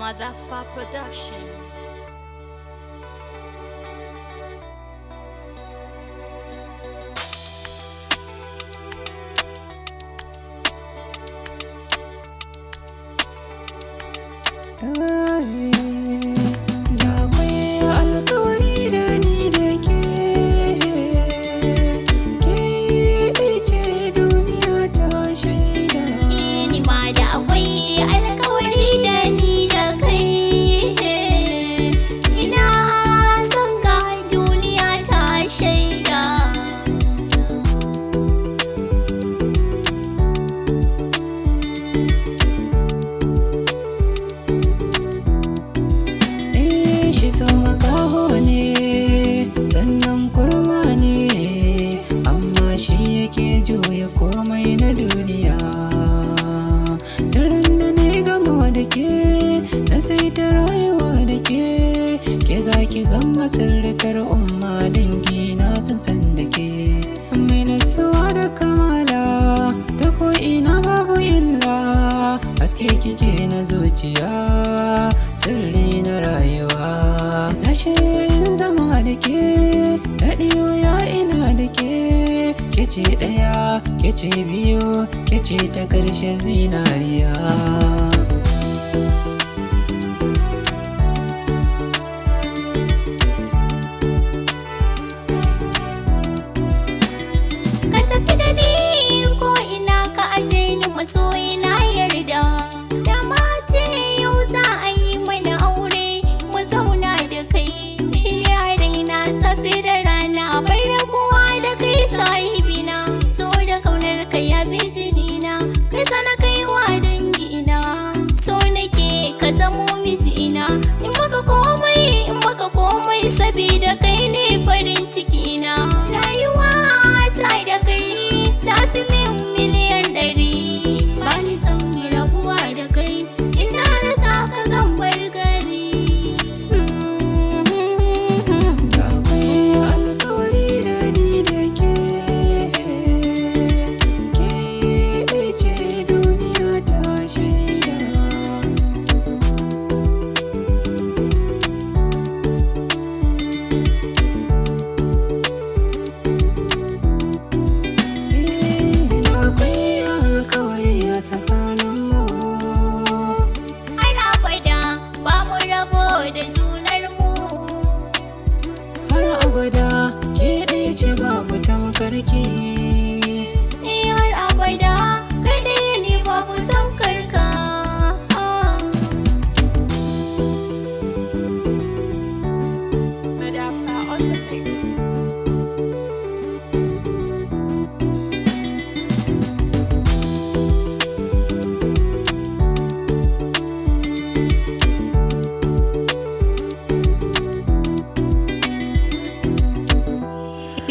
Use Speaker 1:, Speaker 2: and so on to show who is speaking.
Speaker 1: A4 production.
Speaker 2: Da akwai alkawari da ni da ke ce duniya ta shaida.
Speaker 3: Ni ma da akwai alkawari da ni da kai, ina son ka duniya ta shaida.
Speaker 2: Shi so makaho ne sannan kurma ne, amma shi yake juya komai na duniya. Daren da na gamo da ke na sai ta rayuwa da ke za ki zama sirrikar umma, dangi na sun san da ke. Mai nasuwa da kamala da ko ina babu illa, haske kike na zuciya, sirri na rayuwa. Na shirin zama da ke, daɗi wuya ina da ke. Kece ɗaya, kece biyu, kece ta ƙarshe zinariya.
Speaker 3: Ka tafi da ni ko ina ka aje ni masoyi na yarda. Da mace yau za a yi mana aure mu zauna da kai. Yarai na safe da rana bar rabuwa da kai sahibina. So da kaunar ka ya bi jinina, kai sana kai wa dangina. So nake ka zamo mijina, in maka komai sabida kai ne farin cikina. Rayuwa ta da kai ta fi min miliyan 100. Ba ni son rabuwa da kai, ina rasa ka zan bar gari.
Speaker 2: Da akwai alkawari da ni da ke ce duniya ta shaida. Akwai alkawari a tsakaninmu,
Speaker 3: Har abada ba mu rabo da junarmu.
Speaker 2: har abada ke ɗaya ce babu tamkarki.
Speaker 3: Har abada kaɗai ne babu tamkar ka.
Speaker 1: A4 on the mix.